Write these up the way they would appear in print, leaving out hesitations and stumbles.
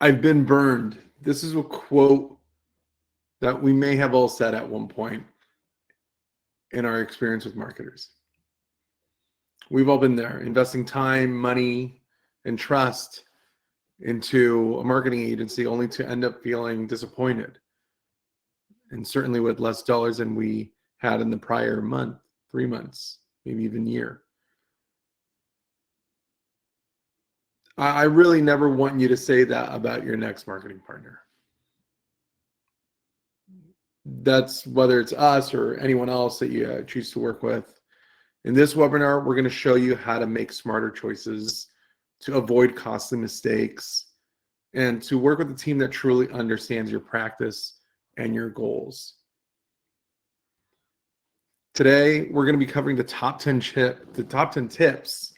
I've been burned. This is a quote that we may have all said at one point in our experience with marketers. We've all been there, investing time, money, and trust into a marketing agency only to end up feeling disappointed. And certainly with less dollars than we had in the prior month, 3 months, maybe even year. I really never want you to say that about your next marketing partner. That's whether it's us or anyone else that you choose to work with. In this webinar, we're going to show you how to make smarter choices, to avoid costly mistakes, and to work with a team that truly understands your practice and your goals. Today, we're going to be covering the top 10 tips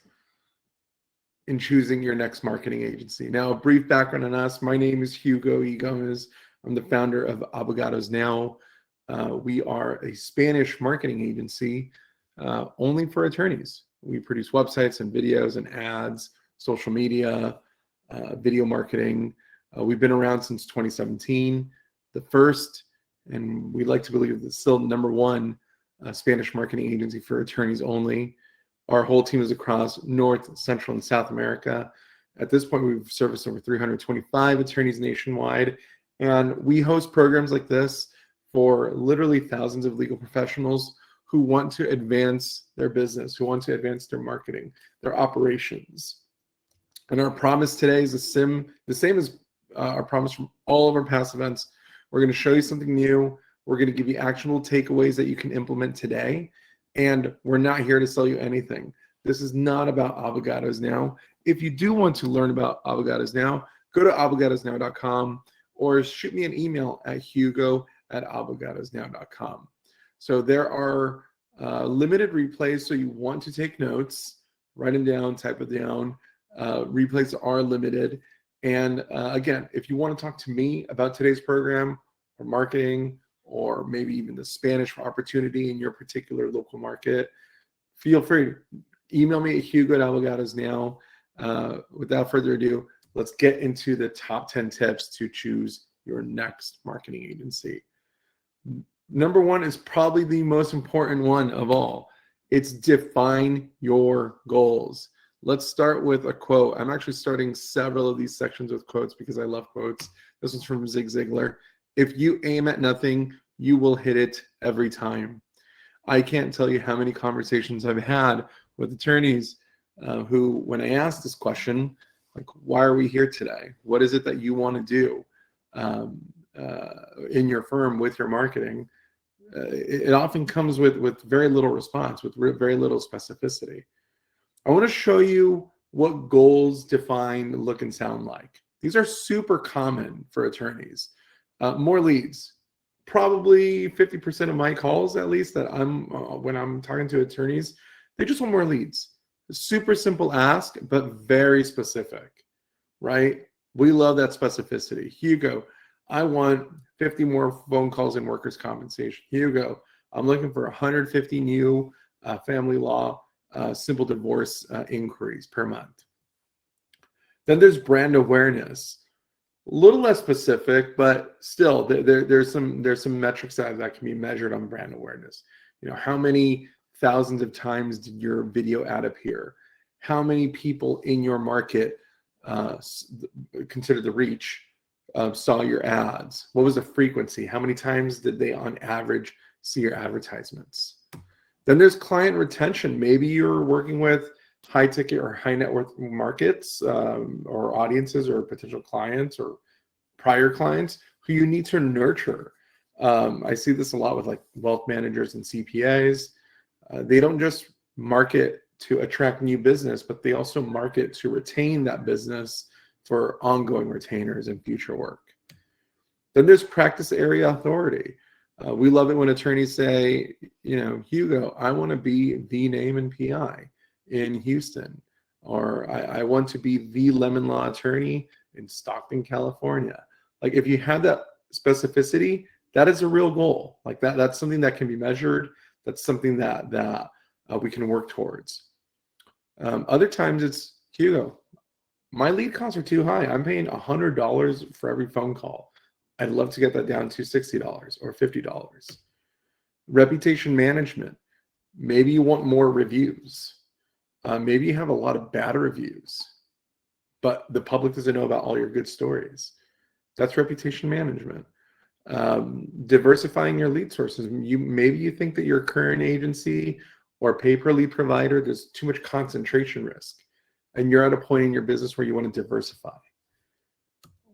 in choosing your next marketing agency. Now, a brief background on us. My name is Hugo E. I'm the founder of Abogados NOW. We are a Spanish marketing agency only for attorneys. We produce websites and videos and ads, social media, video marketing. We've been around since 2017, the first, and we like to believe it's still number one Spanish marketing agency for attorneys only. Our whole team is across North, Central, and South America. At this point, we've serviced over 325 attorneys nationwide, and we host programs like this for literally thousands of legal professionals who want to advance their business, who want to advance their marketing, their operations. And our promise today is the same as our promise from all of our past events. We're going to show you something new. We're going to give you actionable takeaways that you can implement today. And we're not here to sell you anything. This is not about Abogados Now. If you do want to learn about Abogados Now, go to abogadosnow.com or shoot me an email at hugo@abogadosnow.com. So there are limited replays, so you want to take notes, write them down, type it down. Replays are limited. And again, if you want to talk to me about today's program or marketing, or maybe even the Spanish opportunity in your particular local market, feel free to email me at hugo@abogadosnow. Without further ado, let's get into the top 10 tips to choose your next marketing agency. Number one is probably the most important one of all. It's define your goals. Let's start with a quote. I'm actually starting several of these sections with quotes because I love quotes. This one's from Zig Ziglar. If you aim at nothing, you will hit it every time. I can't tell you how many conversations I've had with attorneys who, when I ask this question, like, why are we here today? What is it that you want to do in your firm with your marketing? It often comes with very little response, with very little specificity. I want to show you what goals define look and sound like. These are super common for attorneys. More leads. Probably 50% of my calls, at least, that when I'm talking to attorneys, they just want more leads. Super simple ask, but very specific, right? We love that specificity. Hugo, I want 50 more phone calls in workers' compensation. Hugo, I'm looking for 150 new family law simple divorce inquiries per month. Then there's brand awareness. A little less specific, but still, there's some metrics that can be measured on brand awareness. You know, how many thousands of times did your video ad appear? How many people in your market consider the reach saw your ads? What was the frequency? How many times did they, on average, see your advertisements? Then there's client retention. Maybe you're working with high ticket or high net worth markets or audiences or potential clients or prior clients who you need to nurture. I see this a lot with like wealth managers and CPAs. They don't just market to attract new business, but they also market to retain that business for ongoing retainers and future work. Then there's practice area authority. We love it when attorneys say, you know, Hugo, I want to be the name in PI in Houston, or I want to be the lemon law attorney in Stockton, California. Like, if you have that specificity, that is a real goal. Like that's something that can be measured. That's something that we can work towards. Other times it's, Hugo, my lead costs are too high. I'm paying $100 for every phone call. I'd love to get that down to $60 or $50. Reputation management. Maybe you want more reviews. Maybe you have a lot of bad reviews, but the public doesn't know about all your good stories. That's reputation management. Diversifying your lead sources. Maybe you think that your current agency or pay-per-lead provider, there's too much concentration risk, and you're at a point in your business where you want to diversify.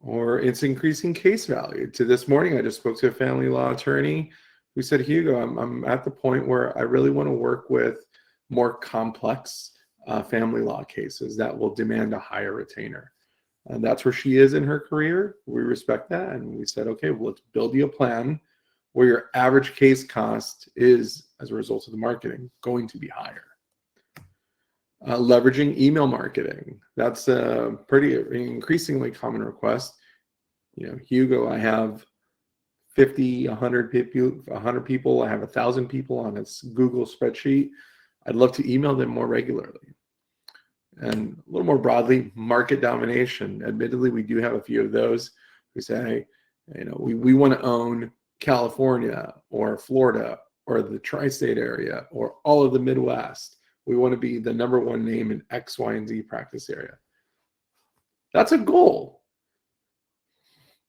Or it's increasing case value. To this morning, I just spoke to a family law attorney who said, Hugo, I'm at the point where I really want to work with more complex family law cases that will demand a higher retainer. And that's where she is in her career. We respect that. And we said, okay, well, let's build you a plan where your average case cost is, as a result of the marketing, going to be higher. Leveraging email marketing. That's a pretty increasingly common request. Hugo, I have 50, 100 people. I have 1,000 people on this Google spreadsheet. I'd love to email them more regularly. And a little more broadly, market domination. Admittedly, we do have a few of those who say, we want to own California or Florida or the tri-state area or all of the Midwest. We want to be the #1 name in X, Y, and Z practice area. That's a goal.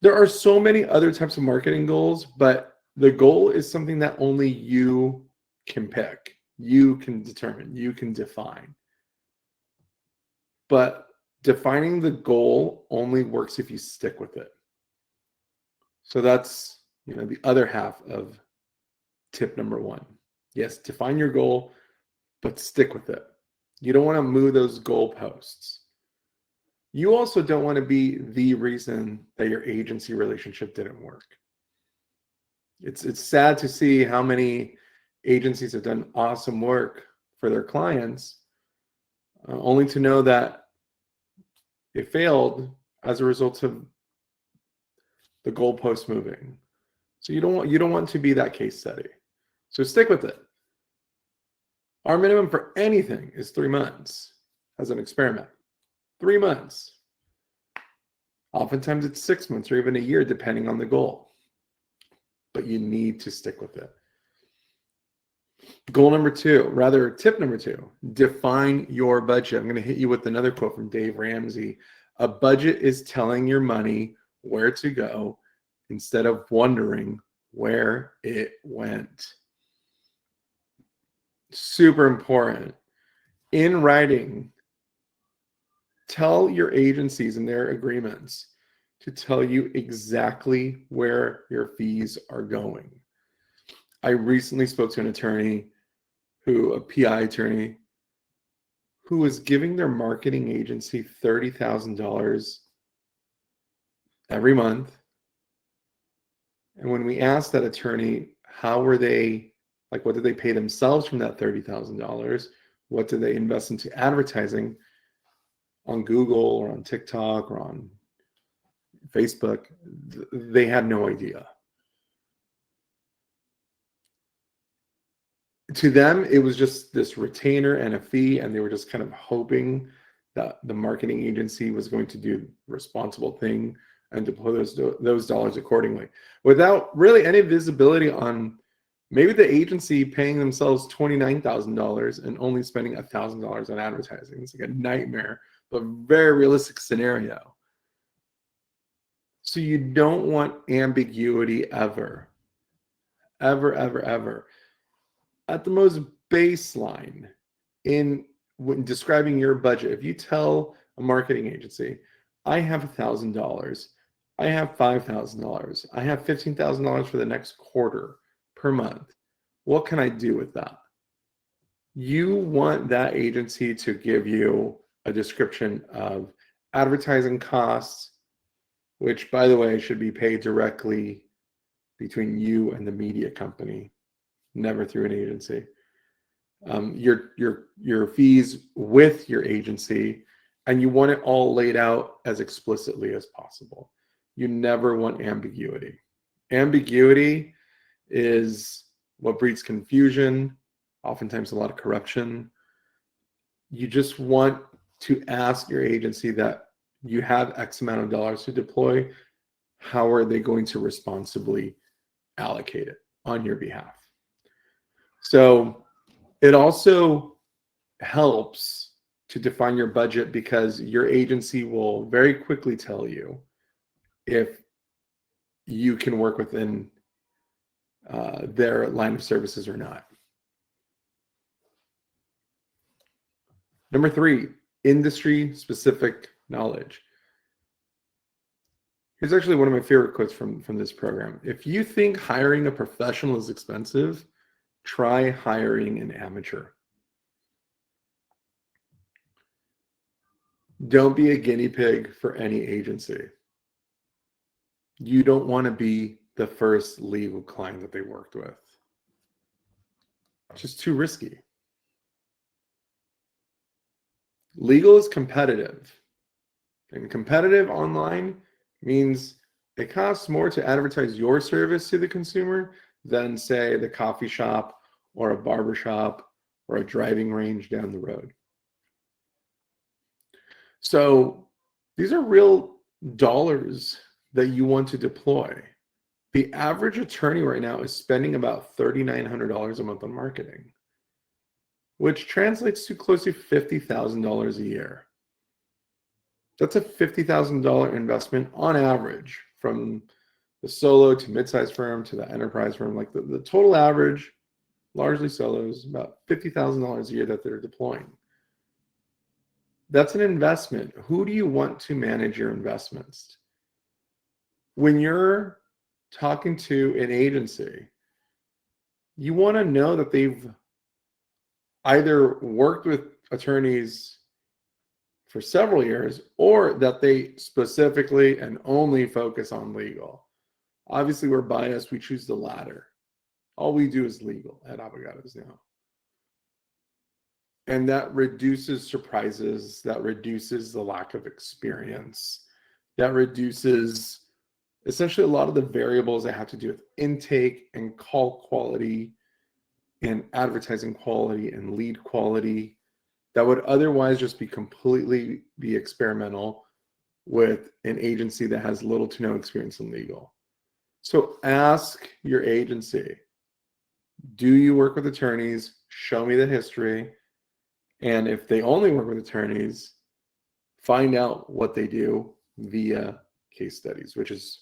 There are so many other types of marketing goals, but the goal is something that only you can pick, you can determine, you can define. But defining the goal only works if you stick with it. So that's, the other half of tip #1. Yes, define your goal, but stick with it. You don't want to move those goalposts. You also don't want to be the reason that your agency relationship didn't work. It's sad to see how many agencies have done awesome work for their clients, only to know that it failed as a result of the goalpost moving. So you don't want to be that case study. So stick with it. Our minimum for anything is 3 months as an experiment. 3 months. Oftentimes it's 6 months or even a year, depending on the goal. But you need to stick with it. Tip #2, define your budget. I'm going to hit you with another quote from Dave Ramsey. A budget is telling your money where to go instead of wondering where it went. Super important. In writing, tell your agencies in their agreements to tell you exactly where your fees are going. I recently spoke to an attorney, a PI attorney, who was giving their marketing agency $30,000 every month. And when we asked that attorney, what did they pay themselves from that $30,000? What did they invest into advertising on Google or on TikTok or on Facebook? They had no idea. To them, it was just this retainer and a fee, and they were just kind of hoping that the marketing agency was going to do the responsible thing and deploy those dollars accordingly, without really any visibility on maybe the agency paying themselves $29,000 and only spending $1,000 on advertising. It's like a nightmare, but very realistic scenario. So you don't want ambiguity ever. Ever, ever, ever. At the most baseline, when describing your budget, if you tell a marketing agency, I have $1,000, I have $5,000, I have $15,000 for the next quarter per month, what can I do with that? You want that agency to give you a description of advertising costs, which, by the way, should be paid directly between you and the media company, never through an agency. Your fees with your agency, and you want it all laid out as explicitly as possible. You never want ambiguity. Ambiguity is what breeds confusion, oftentimes a lot of corruption. You just want to ask your agency that You have X amount of dollars to deploy. How are they going to responsibly allocate it on your behalf? So it also helps to define your budget because your agency will very quickly tell you if you can work within their line of services or not. Number 3, industry-specific knowledge. Here's actually one of my favorite quotes from this program. If you think hiring a professional is expensive, try hiring an amateur. Don't be a guinea pig for any agency. You don't want to be the first legal client that they worked with. It's just too risky. Legal is competitive. And competitive online means it costs more to advertise your service to the consumer than, say, the coffee shop or a barber shop or a driving range down the road. So these are real dollars that you want to deploy. The average attorney right now is spending about $3,900 a month on marketing, which translates to close to $50,000 a year. That's a $50,000 investment on average from the solo to mid-sized firm to the enterprise firm. Like the total average, largely solos, about $50,000 a year that they're deploying. That's an investment. Who do you want to manage your investments? When you're talking to an agency, you want to know that they've either worked with attorneys for several years or that they specifically and only focus on legal. Obviously, we're biased. We choose the latter. All we do is legal at Abogados Now. And that reduces surprises. That reduces the lack of experience. That reduces essentially a lot of the variables that have to do with intake and call quality and advertising quality and lead quality that would otherwise just be completely experimental with an agency that has little to no experience in legal. So ask your agency, do you work with attorneys? Show me the history. And if they only work with attorneys, find out what they do via case studies, which is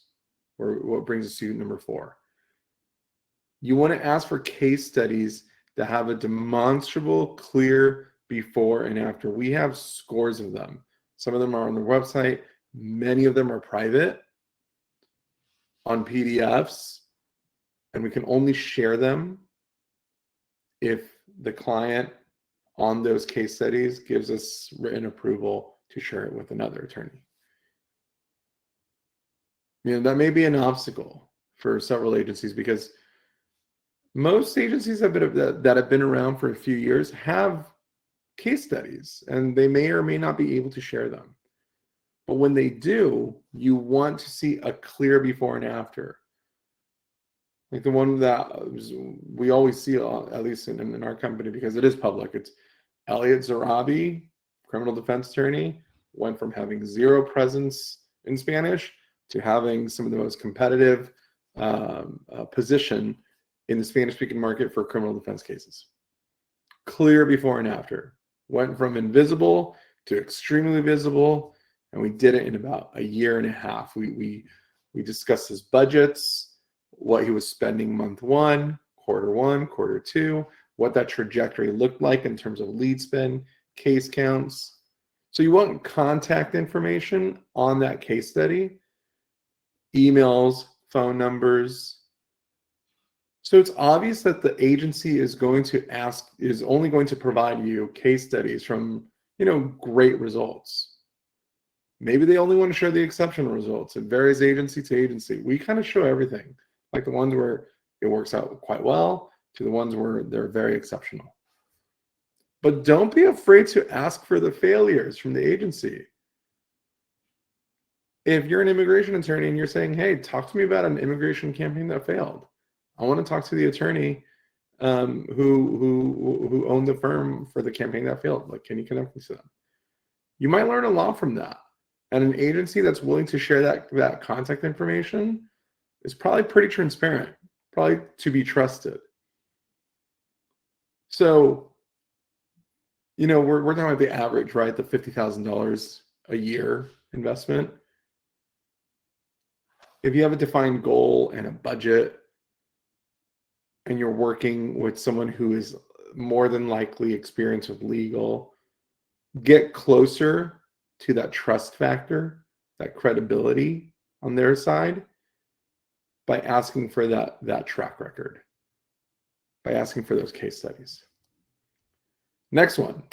what brings us to number 4. You want to ask for case studies that have a demonstrable, clear before and after. We have scores of them. Some of them are on the website. Many of them are private on PDFs, and we can only share them if the client on those case studies gives us written approval to share it with another attorney. That may be an obstacle for several agencies because most agencies that have been around for a few years have case studies, and they may or may not be able to share them. But when they do, you want to see a clear before and after. Like the one that we always see, at least in our company, because it is public. It's Elliot Zarabi, criminal defense attorney, went from having zero presence in Spanish to having some of the most competitive position in the Spanish-speaking market for criminal defense cases. Clear before and after. Went from invisible to extremely visible, and we did it in about a year and a half. We discussed his budgets, what he was spending month 1, quarter 2, what that trajectory looked like in terms of lead spend, case counts. So you want contact information on that case study, emails, phone numbers. So it's obvious that the agency is only going to provide you case studies from, great results. Maybe they only want to show the exceptional results. It varies agency to agency. We kind of show everything, like the ones where it works out quite well to the ones where they're very exceptional. But don't be afraid to ask for the failures from the agency. If you're an immigration attorney and you're saying, hey, talk to me about an immigration campaign that failed. I want to talk to the attorney who owned the firm for the campaign that failed. Like, can you connect me to them? You might learn a lot from that. And an agency that's willing to share that contact information is probably pretty transparent, probably to be trusted. So, we're talking about the average, right? The $50,000 a year investment. If you have a defined goal and a budget, and you're working with someone who is more than likely experienced with legal, get closer to that trust factor, that credibility on their side by asking for that track record, by asking for those case studies. Next one,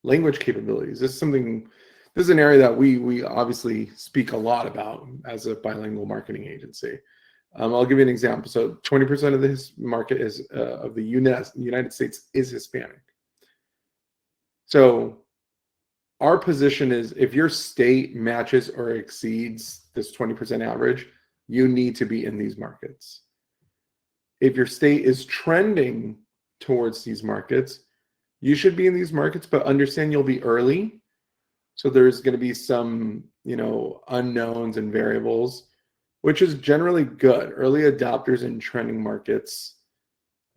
language capabilities. This is an area that we obviously speak a lot about as a bilingual marketing agency. I'll give you an example. So 20% of this market of the United States is Hispanic. So our position is, if your state matches or exceeds this 20% average, you need to be in these markets. If your state is trending towards these markets, you should be in these markets, but understand you'll be early. So there's going to be some, unknowns and variables, which is generally good. Early adopters in trending markets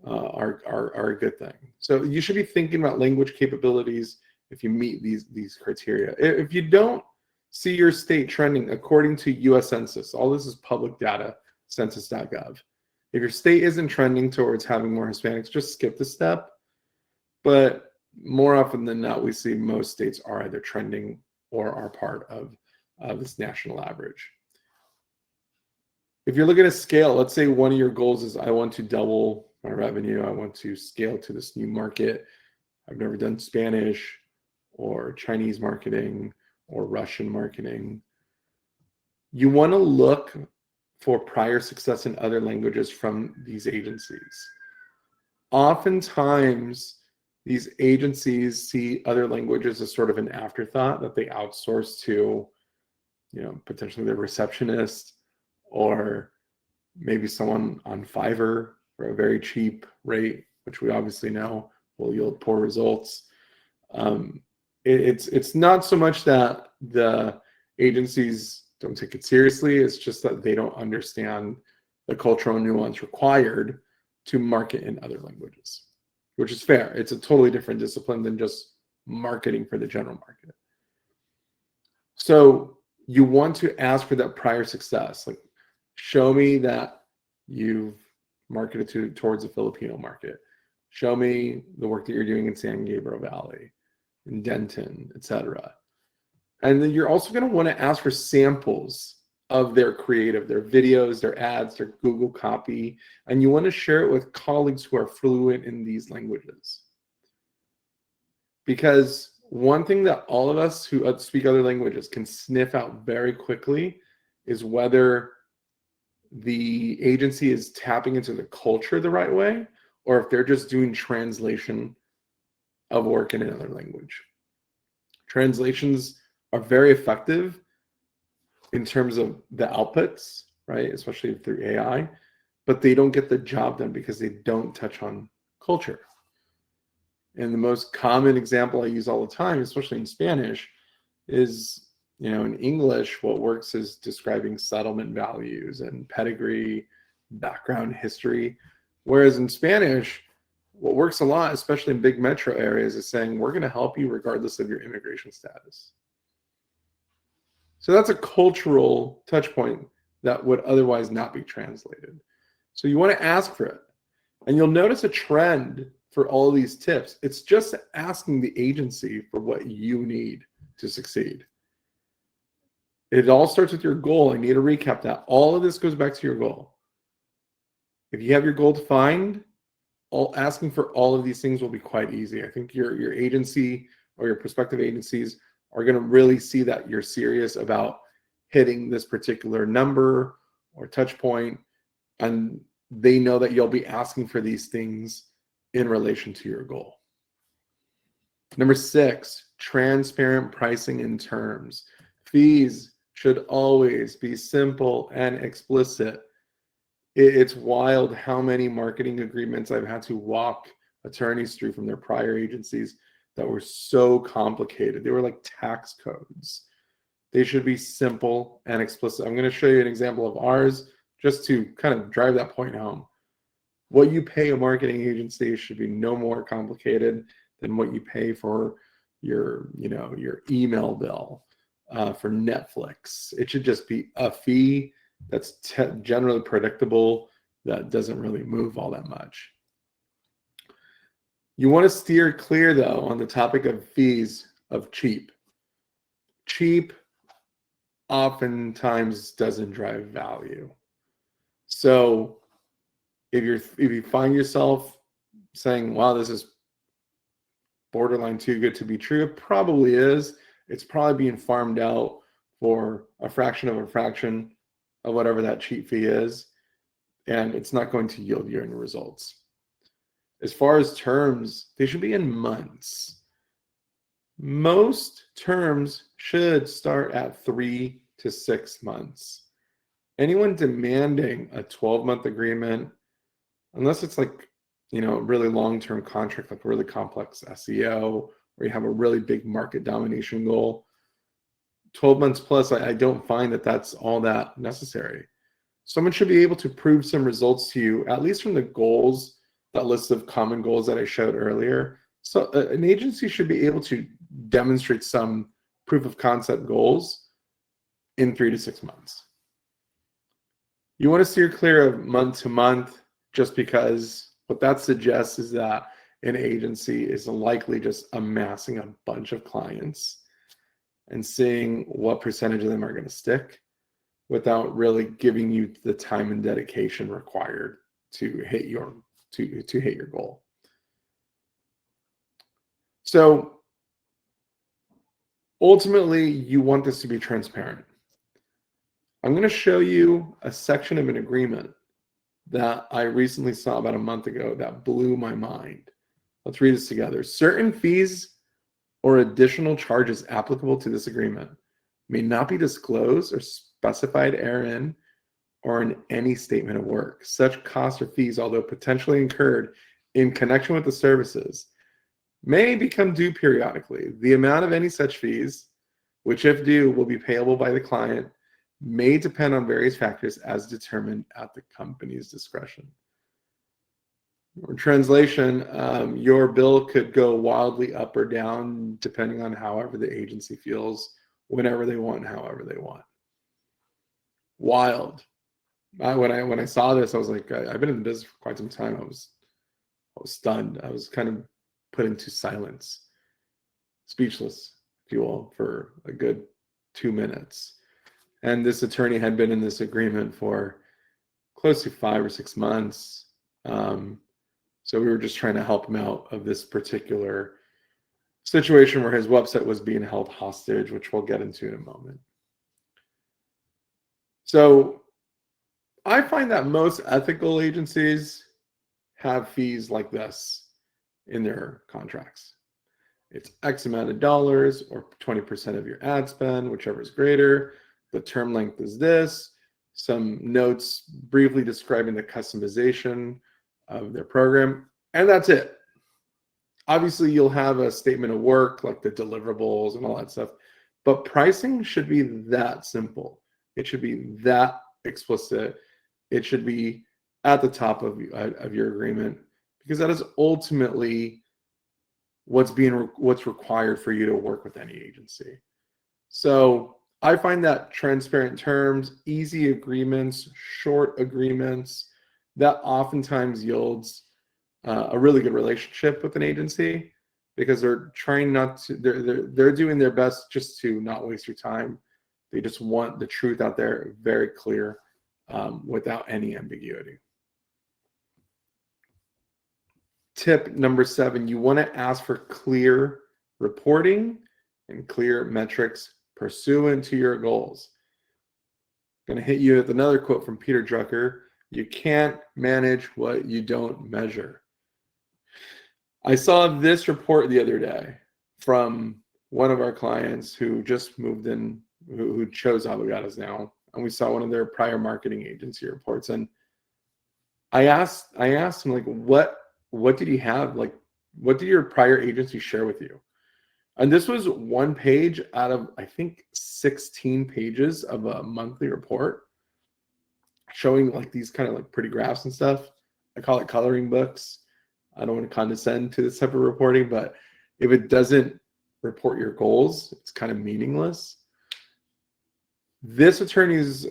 are a good thing. So you should be thinking about language capabilities if you meet these criteria. If you don't see your state trending according to US Census, all this is public data, census.gov. If your state isn't trending towards having more Hispanics, just skip the step. But more often than not, we see most states are either trending or are part of this national average. If you're looking at scale, let's say one of your goals is, I want to double my revenue. I want to scale to this new market. I've never done Spanish or Chinese marketing or Russian marketing. You want to look for prior success in other languages from these agencies. Oftentimes, these agencies see other languages as sort of an afterthought that they outsource to, potentially their receptionist, or maybe someone on Fiverr for a very cheap rate, which we obviously know will yield poor results. It's not so much that the agencies don't take it seriously, it's just that they don't understand the cultural nuance required to market in other languages, which is fair. It's a totally different discipline than just marketing for the general market. So you want to ask for that prior success. Like, show me that you've marketed towards the Filipino market. Show me the work that you're doing in San Gabriel Valley, in Denton, etc. And then you're also going to want to ask for samples of their creative, their videos, their ads, their Google copy, and you want to share it with colleagues who are fluent in these languages. Because one thing that all of us who speak other languages can sniff out very quickly is whether the agency is tapping into the culture the right way, or if they're just doing translation of work in another language. Translations are very effective in terms of the outputs, right? Especially through AI, but they don't get the job done because they don't touch on culture. And the most common example I use all the time, especially in Spanish, is, in English, what works is describing settlement values and pedigree, background history. Whereas in Spanish, what works a lot, especially in big metro areas, is saying, we're going to help you regardless of your immigration status. So that's a cultural touch point that would otherwise not be translated. So you want to ask for it. And you'll notice a trend for all these tips. It's just asking the agency for what you need to succeed. It all starts with your goal. I need to recap that. All of this goes back to your goal. If you have your goal defined, asking for all of these things will be quite easy. I think your agency or your prospective agencies are going to really see that you're serious about hitting this particular number or touch point, and they know that you'll be asking for these things in relation to your goal. Number 6, transparent pricing and terms. Fees should always be simple and explicit. It's wild how many marketing agreements I've had to walk attorneys through from their prior agencies that were so complicated. They were like tax codes. They should be simple and explicit. I'm going to show you an example of ours just to kind of drive that point home. What you pay a marketing agency should be no more complicated than what you pay for your email bill, for Netflix. It should just be a fee that's generally predictable, that doesn't really move all that much. You want to steer clear, though, on the topic of fees, of cheap. Cheap oftentimes doesn't drive value. So if you find yourself saying, wow, this is borderline too good to be true, it probably is. It's probably being farmed out for a fraction of whatever that cheap fee is, and it's not going to yield you any results. As far as terms, they should be in months. Most terms should start at 3 to 6 months. Anyone demanding a 12-month agreement, unless it's like, really long-term contract, like really complex SEO, or you have a really big market domination goal, 12 months plus, I don't find that that's all that necessary. Someone should be able to prove some results to you, at least from the goals, that list of common goals that I showed earlier. So an agency should be able to demonstrate some proof of concept goals in 3 to 6 months. You want to steer clear of month to month, just because what that suggests is that an agency is likely just amassing a bunch of clients and seeing what percentage of them are going to stick, without really giving you the time and dedication required to hit your goal. So ultimately, you want this to be transparent. I'm going to show you a section of an agreement that I recently saw about a month ago that blew my mind. Let's read this together. Certain fees or additional charges applicable to this agreement may not be disclosed or specified herein or in any statement of work. Such costs or fees, although potentially incurred in connection with the services, may become due periodically. The amount of any such fees, which if due will be payable by the client, may depend on various factors as determined at the company's discretion. Or translation, your bill could go wildly up or down depending on however the agency feels, whenever they want, however they want. Wild. When I saw this, I was like, I've been in the business for quite some time. I was stunned. I was kind of put into silence, speechless, if you will, for a good 2 minutes. And this attorney had been in this agreement for close to 5 or 6 months. So we were just trying to help him out of this particular situation where his website was being held hostage, which we'll get into in a moment. So I find that most ethical agencies have fees like this in their contracts. It's X amount of dollars or 20% of your ad spend, whichever is greater. The term length is this. Some notes briefly describing the customization of their program, and that's it. Obviously, you'll have a statement of work like the deliverables and all that stuff, but pricing should be that simple. It should be that explicit. It should be at the top of your agreement, because that is ultimately what's required for you to work with any agency. So I find that transparent terms, easy agreements, short agreements, that oftentimes yields a really good relationship with an agency, because they're trying not to, they're doing their best just to not waste your time. They just want the truth out there very clear, without any ambiguity. Tip number 7, you want to ask for clear reporting and clear metrics pursuant to your goals. I'm going to hit you with another quote from Peter Drucker. You can't manage what you don't measure. I saw this report the other day from one of our clients who just moved in, who chose Abogados Now, and we saw one of their prior marketing agency reports. And I asked him, like, what did he have? Like, what did your prior agency share with you? And this was one page out of, I think, 16 pages of a monthly report showing like these kind of like pretty graphs and stuff. I call it coloring books. I don't want to condescend to this type of reporting, but if it doesn't report your goals, it's kind of meaningless. This attorney's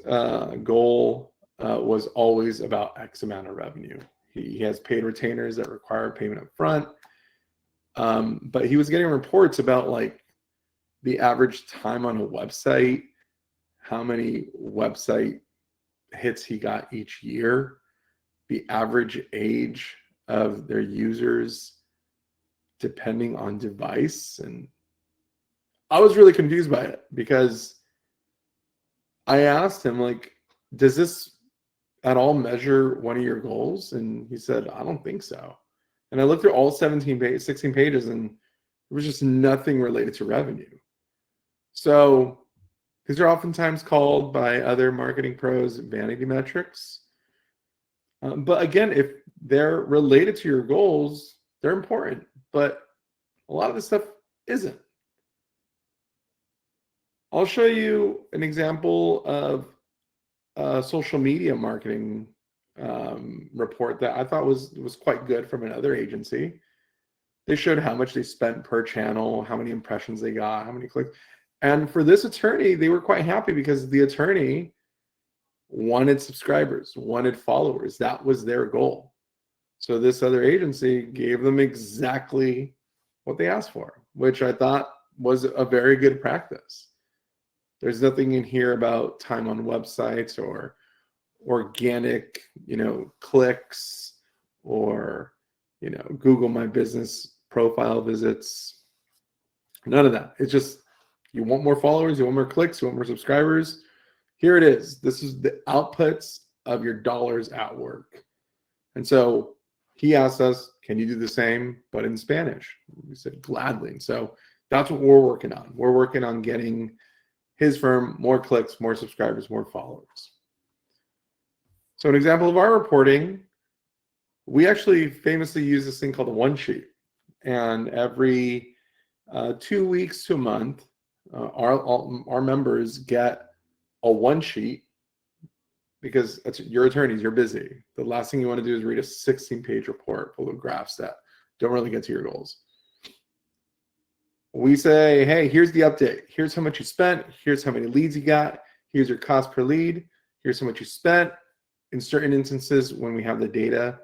goal was always about X amount of revenue. He has paid retainers that require payment up front. But he was getting reports about like the average time on a website, how many website hits he got each year, the average age of their users depending on device. And I was really confused by it because I asked him, like, does this at all measure one of your goals? And he said, I don't think so. And I looked through all 16 pages, and there was just nothing related to revenue. So these are oftentimes called by other marketing pros vanity metrics. But again, if they're related to your goals, they're important. But a lot of this stuff isn't. I'll show you an example of a social media marketing report that I thought was quite good from another agency. They showed how much they spent per channel, how many impressions they got, how many clicks. And for this attorney, they were quite happy because the attorney wanted subscribers, wanted followers. That was their goal. So this other agency gave them exactly what they asked for, which I thought was a very good practice. There's nothing in here about time on websites or organic, clicks or, Google My Business profile visits. None of that. It's just, you want more followers, you want more clicks, you want more subscribers. Here it is. This is the outputs of your dollars at work. And so he asked us, can you do the same, but in Spanish? We said, gladly. And so that's what we're working on. We're working on getting his firm more clicks, more subscribers, more followers. So an example of our reporting, we actually famously use this thing called a one sheet. And every 2 weeks to a month, our members get a one sheet because you're attorneys, you're busy. The last thing you want to do is read a 16-page report full of graphs that don't really get to your goals. We say, hey, here's the update. Here's how much you spent. Here's how many leads you got. Here's your cost per lead. Here's how much you spent. In certain instances, when we have the data,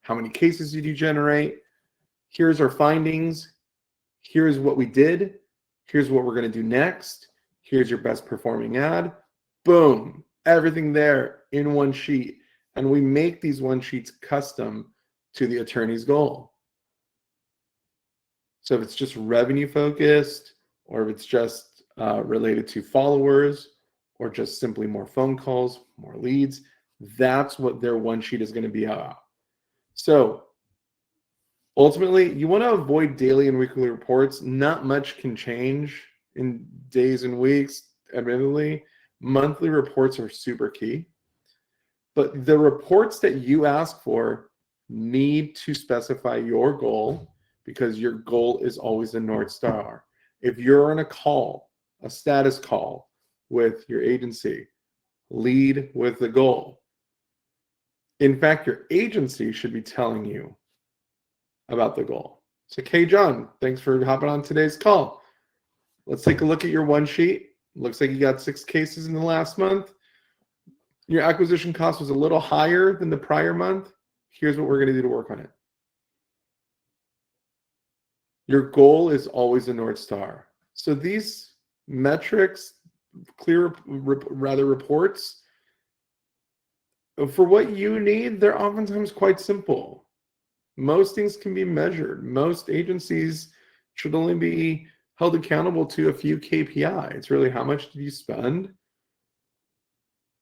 how many cases did you generate? Here's our findings. Here's what we did. Here's what we're going to do next. Here's your best performing ad. Boom. Everything there in one sheet. And we make these one sheets custom to the attorney's goal. So if it's just revenue focused, or if it's just related to followers, or just simply more phone calls, more leads, that's what their one sheet is going to be about. So ultimately, you want to avoid daily and weekly reports. Not much can change in days and weeks, admittedly. Monthly reports are super key. But the reports that you ask for need to specify your goal, because your goal is always the North Star. If you're on a call, a status call with your agency, lead with the goal. In fact, your agency should be telling you about the goal. It's like, hey, John, thanks for hopping on today's call. Let's take a look at your one sheet. Looks like you got 6 cases in the last month. Your acquisition cost was a little higher than the prior month. Here's what we're going to do to work on it. Your goal is always a North Star. So these metrics, reports, for what you need, they're oftentimes quite simple. Most things can be measured. Most agencies should only be held accountable to a few KPIs. It's really how much did you spend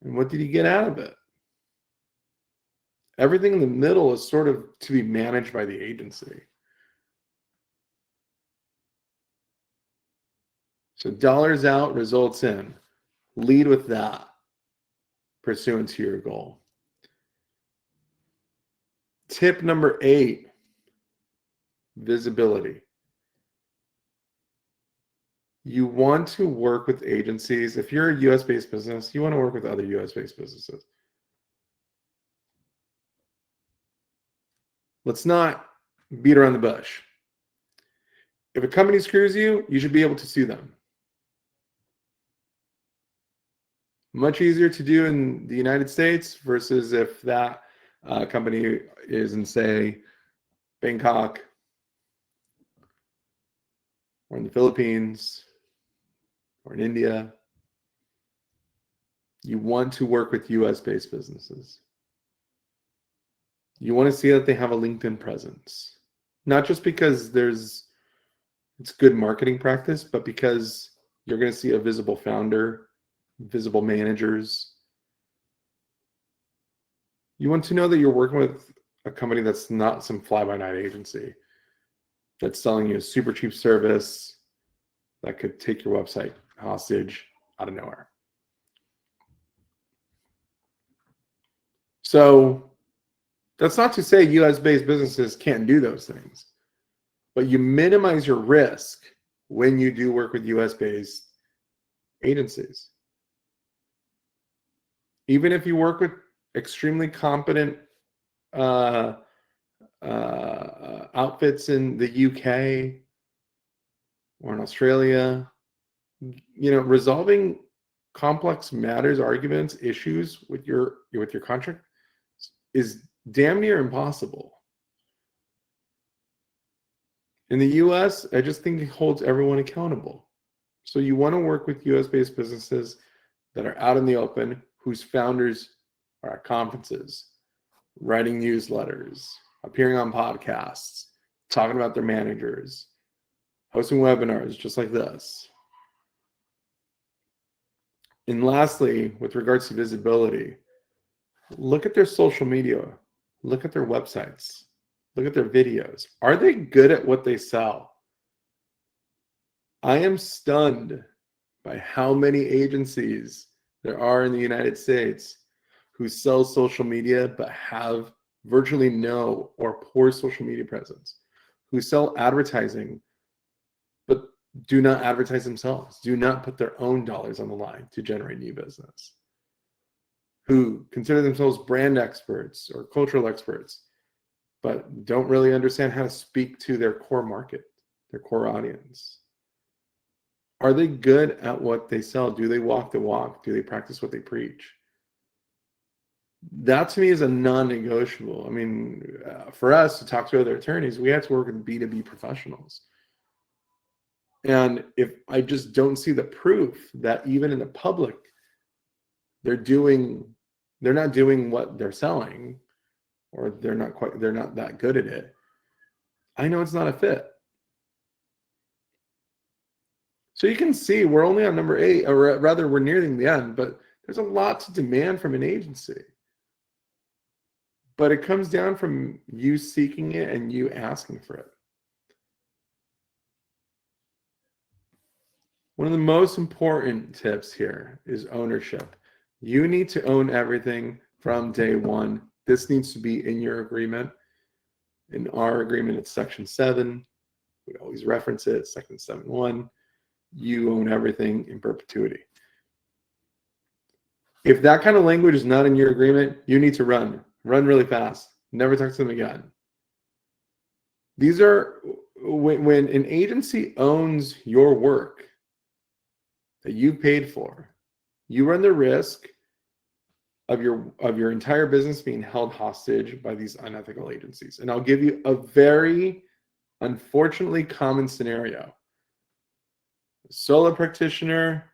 and what did you get out of it? Everything in the middle is sort of to be managed by the agency. So dollars out, results in. Lead with that, pursuant to your goal. Tip number 8, visibility. You want to work with agencies. If you're a US-based business, you want to work with other US-based businesses. Let's not beat around the bush. If a company screws you, you should be able to sue them. Much easier to do in the United States versus if that company is in, say, Bangkok or in the Philippines or in India. You want to work with US-based businesses. You want to see that they have a LinkedIn presence, not just because it's good marketing practice, but because you're going to see a visible founder, visible managers. You want to know that you're working with a company that's not some fly-by-night agency that's selling you a super cheap service that could take your website hostage out of nowhere. So that's not to say US-based businesses can't do those things, but you minimize your risk when you do work with US-based agencies. Even if you work with extremely competent outfits in the UK or in Australia, resolving complex matters, arguments, issues with your contract is damn near impossible. In the US, I just think it holds everyone accountable. So you want to work with US-based businesses that are out in the open, whose founders are at conferences, writing newsletters, appearing on podcasts, talking about their managers, hosting webinars just like this. And lastly, with regards to visibility, look at their social media, look at their websites, look at their videos. Are they good at what they sell? I am stunned by how many agencies there are in the United States who sell social media but have virtually no or poor social media presence, who sell advertising but do not advertise themselves, do not put their own dollars on the line to generate new business, who consider themselves brand experts or cultural experts, but don't really understand how to speak to their core market, their core audience. Are they good at what they sell? Do they walk the walk? Do they practice what they preach? That to me is a non-negotiable. I mean, for us to talk to other attorneys, we have to work with B2B professionals. And if I just don't see the proof that even in the public, they're not doing what they're selling, or they're not that good at it, I know it's not a fit. So you can see we're only on number 8, or rather we're nearing the end, but there's a lot to demand from an agency. But it comes down from you seeking it and you asking for it. One of the most important tips here is ownership. You need to own everything from day one. This needs to be in your agreement. In our agreement, it's Section 7. We always reference it, Section 7.1. You own everything in perpetuity. If that kind of language is not in your agreement, you need to run really fast. Never talk to them again. These are when an agency owns your work that you paid for, you run the risk of your entire business being held hostage by these unethical agencies. And I'll give you a very unfortunately common scenario. A solo practitioner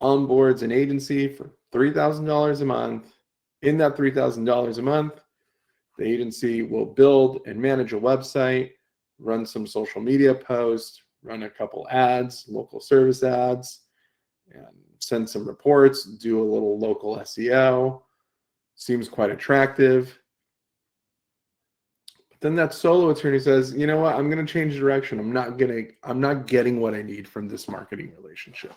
onboards an agency for $3,000 a month. In that $3,000 a month, the agency will build and manage a website, run some social media posts, run a couple ads, local service ads, and send some reports, do a little local SEO. Seems quite attractive. But then that solo attorney says, you know what, I'm going to change direction. I'm not getting what I need from this marketing relationship.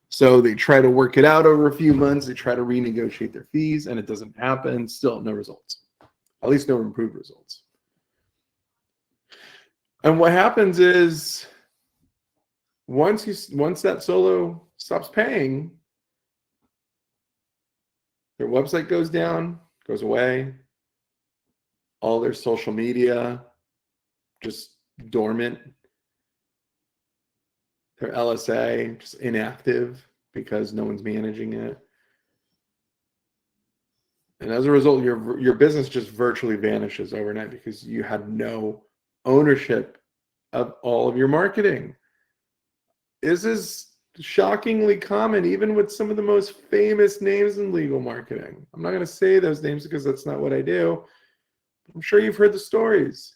So they try to work it out over a few months. They try to renegotiate their fees, and it doesn't happen. Still no results. At least no improved results. And what happens is once that solo stops paying, their website goes down, goes away, all their social media just dormant, their LSA just inactive because no one's managing it. And as a result, your business just virtually vanishes overnight because you had no ownership of all of your marketing. This is shockingly common, even with some of the most famous names in legal marketing. I'm not going to say those names because that's not what I do. I'm sure you've heard the stories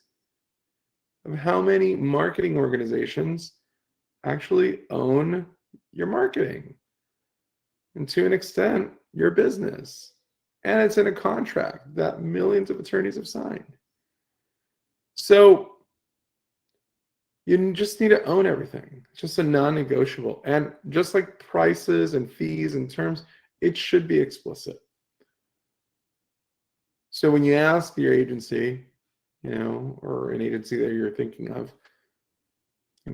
of how many marketing organizations actually own your marketing, and to an extent, your business. And it's in a contract that millions of attorneys have signed. So you just need to own everything. It's just a non-negotiable. And just like prices and fees and terms, it should be explicit. So when you ask your agency, or an agency that you're thinking of,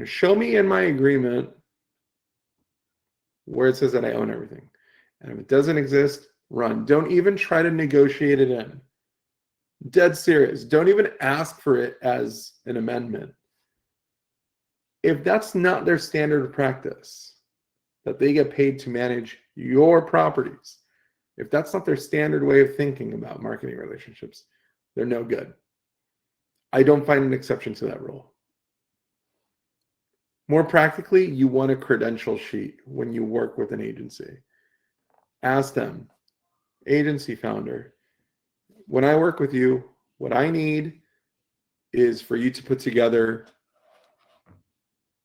show me in my agreement where it says that I own everything. And if it doesn't exist, run. Don't even try to negotiate it in. Dead serious. Don't even ask for it as an amendment. If that's not their standard of practice, that they get paid to manage your properties, if that's not their standard way of thinking about marketing relationships, they're no good. I don't find an exception to that rule. More practically, you want a credential sheet when you work with an agency. Ask them, agency founder, when I work with you, what I need is for you to put together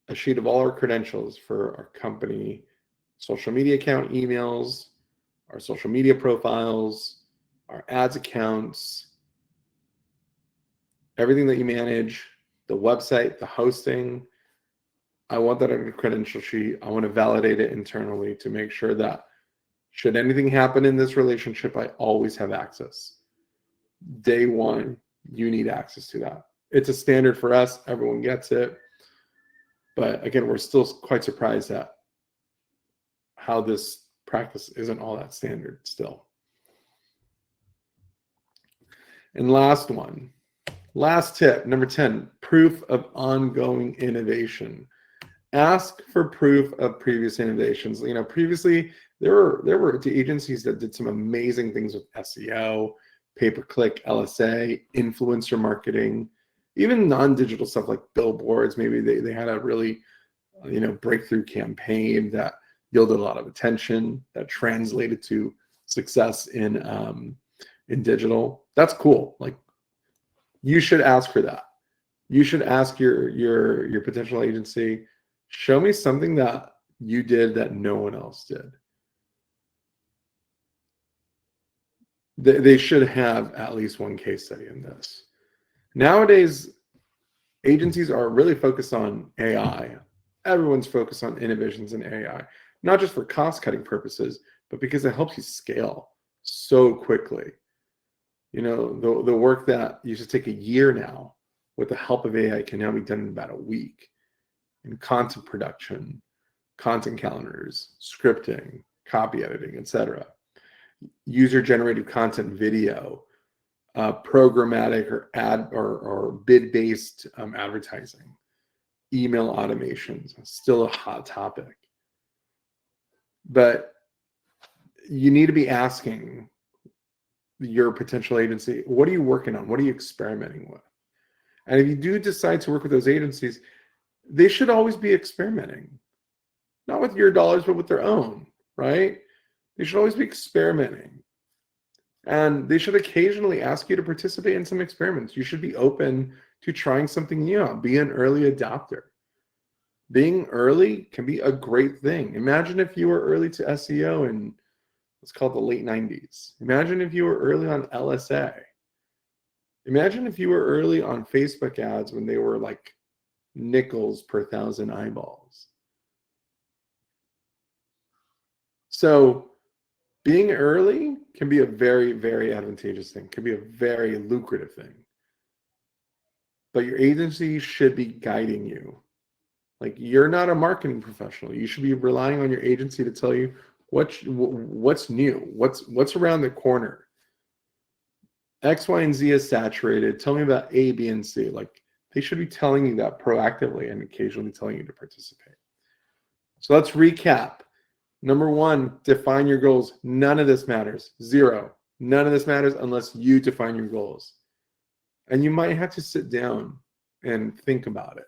a sheet of all our credentials for our company, social media account emails, our social media profiles, our ads accounts, everything that you manage, the website, the hosting. I want that on a credential sheet. I want to validate it internally to make sure that should anything happen in this relationship, I always have access. Day one, you need access to that. It's a standard for us. Everyone gets it. But again, we're still quite surprised at how this practice isn't all that standard still. And last tip, number 10, proof of ongoing innovation. Ask for proof of previous innovations. Previously there were agencies that did some amazing things with SEO, pay-per-click, LSA, influencer marketing, even non-digital stuff like billboards. Maybe they had a really breakthrough campaign that yielded a lot of attention, that translated to success in digital. That's cool. Like, you should ask for that. You should ask your potential agency, show me something that you did that no one else did. They should have at least one case study in this. Nowadays, agencies are really focused on AI. Everyone's focused on innovations in AI, not just for cost-cutting purposes, but because it helps you scale so quickly. The work that used to take a year now, with the help of AI, can now be done in about a week. In content production, content calendars, scripting, copy editing, etc. User-generated content video, programmatic or ad or bid-based advertising, email automations, still a hot topic. But you need to be asking your potential agency, what are you working on? What are you experimenting with? And if you do decide to work with those agencies, they should always be experimenting, not with your dollars, but with their own, right? They should always be experimenting. And they should occasionally ask you to participate in some experiments. You should be open to trying something new out. Be an early adopter. Being early can be a great thing. Imagine if you were early to SEO in, let's call it the late 90s. Imagine if you were early on LSA. Imagine if you were early on Facebook ads when they were like nickels per 1,000 eyeballs. So being early can be a very, very advantageous thing, can be a very lucrative thing. But your agency should be guiding you Like, you're not a marketing professional. You should be relying on your agency to tell you what's new, what's around the corner. X, Y, and Z is saturated. Tell me about A, B, and C. Like, they should be telling you that proactively and occasionally telling you to participate. So let's recap. Number one, define your goals. None of this matters. Zero. None of this matters unless you define your goals. And you might have to sit down and think about it.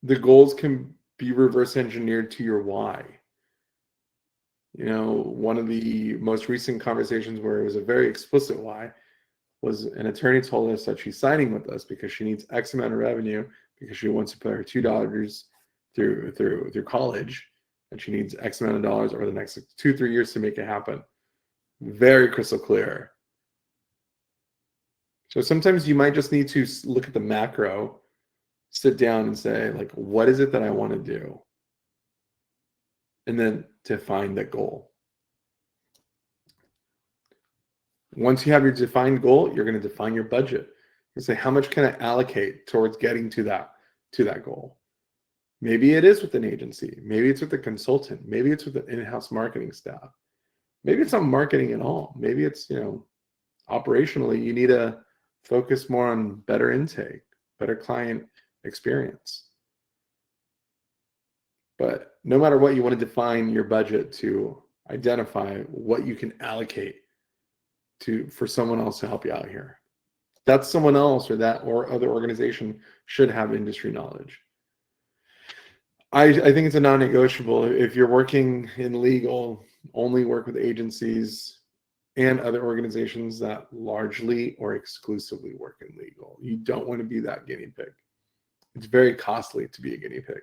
The goals can be reverse engineered to your why. You know, one of the most recent conversations where it was a very explicit why was an attorney told us that she's signing with us because she needs X amount of revenue because she wants to put her $2 through college, and she needs X amount of dollars over the next 2-3 years to make it happen. Very crystal clear. So sometimes you might just need to look at the macro, sit down and say, like, what is it that I want to do? And then define that goal. Once you have your defined goal, you're going to define your budget. You say, how much can I allocate towards getting to that goal? Maybe it is with an agency. Maybe it's with a consultant. Maybe it's with an in-house marketing staff. Maybe it's not marketing at all. Maybe it's, operationally, you need to focus more on better intake, better client experience. But no matter what, you want to define your budget to identify what you can allocate for someone else to help you out here. That someone else or other organization should have industry knowledge. I think it's a non-negotiable. If you're working in legal, only work with agencies and other organizations that largely or exclusively work in legal. You don't want to be that guinea pig. It's very costly to be a guinea pig.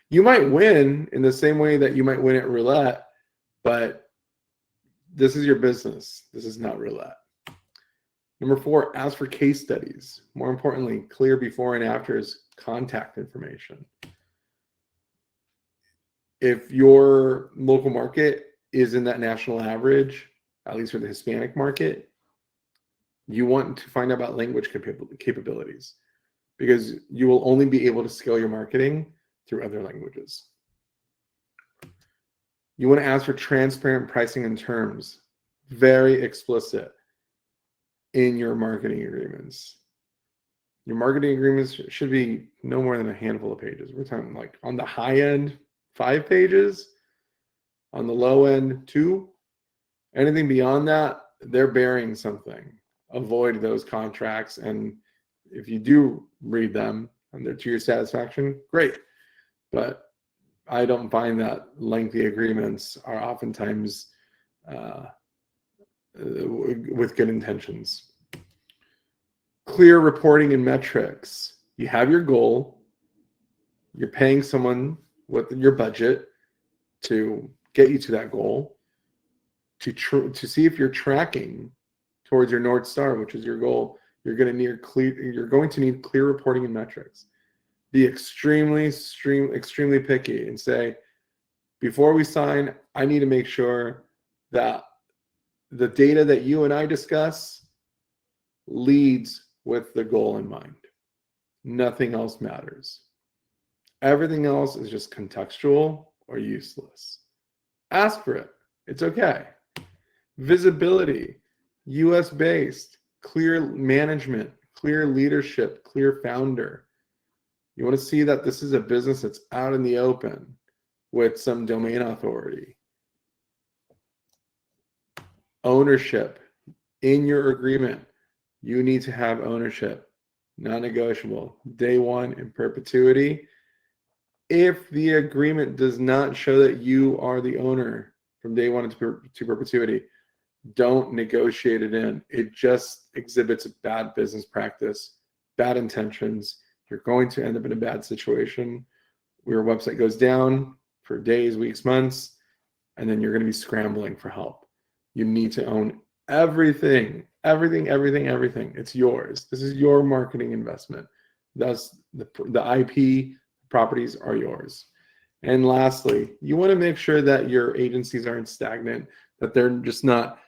You might win in the same way that you might win at roulette, but this is your business. This is not roulette. Number 4, ask for case studies. More importantly, clear before and afters contact information. If your local market is in that national average, at least for the Hispanic market, you want to find out about language capabilities, because you will only be able to scale your marketing through other languages. You want to ask for transparent pricing and terms, very explicit in your marketing agreements. Your marketing agreements should be no more than a handful of pages. We're talking, like, on the high end, 5 pages, on the low end, 2. Anything beyond that, they're bearing something. Avoid those contracts, and if you do read them and they're to your satisfaction, great. But I don't find that lengthy agreements are oftentimes with good intentions. Clear reporting and metrics. You have your goal. You're paying someone with your budget to get you to that goal, to see if you're tracking towards your North Star, which is your goal. You're going to need clear reporting and metrics. Be extremely picky and say, before we sign, I need to make sure that the data that you and I discuss leads with the goal in mind. Nothing else matters. Everything else is just contextual or useless. Ask for it. It's okay. Visibility, US based, clear management, clear leadership, clear founder. You want to see that this is a business that's out in the open with some domain authority. Ownership. In your agreement, you need to have ownership. Non-negotiable. Day one in perpetuity. If the agreement does not show that you are the owner from day one to perpetuity, don't negotiate it in. It just exhibits bad business practice, bad intentions. You're going to end up in a bad situation where your website goes down for days, weeks, months, and then you're going to be scrambling for help. You need to own everything. It's yours. This is your marketing investment. Thus, the IP properties are yours. And lastly, you want to make sure that your agencies aren't stagnant, that they're just not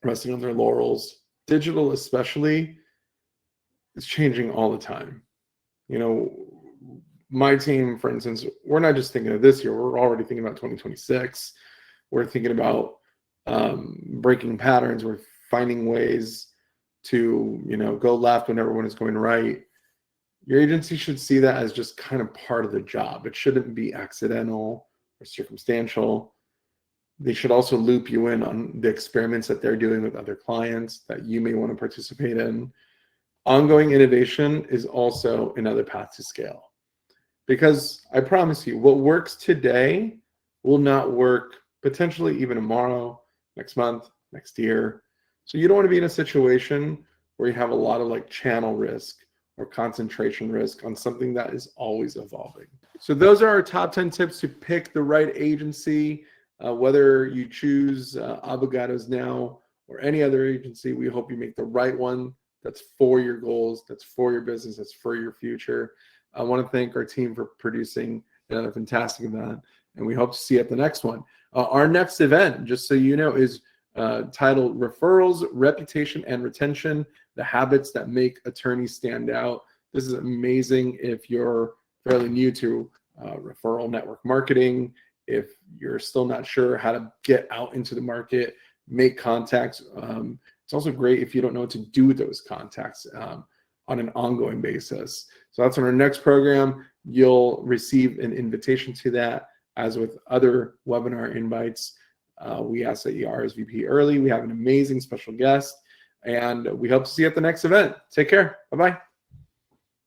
resting on their laurels. Digital especially is changing all the time. You know, my team, for instance, we're not just thinking of this year, we're already thinking about 2026. We're thinking about breaking patterns. We're finding ways to, you know, go left when everyone is going right. Your agency should see that as just kind of part of the job. It shouldn't be accidental or circumstantial. They should also loop you in on the experiments that they're doing with other clients that you may want to participate in. Ongoing innovation is also another path to scale. Because I promise you, what works today will not work potentially even tomorrow, next month, next year. So you don't want to be in a situation where you have a lot of like channel risk or concentration risk on something that is always evolving. So those are our top 10 tips to pick the right agency. Whether you choose Abogados Now or any other agency, we hope you make the right one that's for your goals, that's for your business, that's for your future. I want to thank our team for producing another fantastic event, and we hope to see you at the next one. Our next event, just so you know, is titled Referrals, Reputation, and Retention, the Habits That Make Attorneys Stand Out. This is amazing if you're fairly new to referral network marketing, if you're still not sure how to get out into the market, make contacts. It's also great if you don't know what to do with those contacts on an ongoing basis. So that's on our next program. You'll receive an invitation to that. As with other webinar invites, we ask that you RSVP early. We have an amazing special guest, and we hope to see you at the next event. Take care. Bye-bye.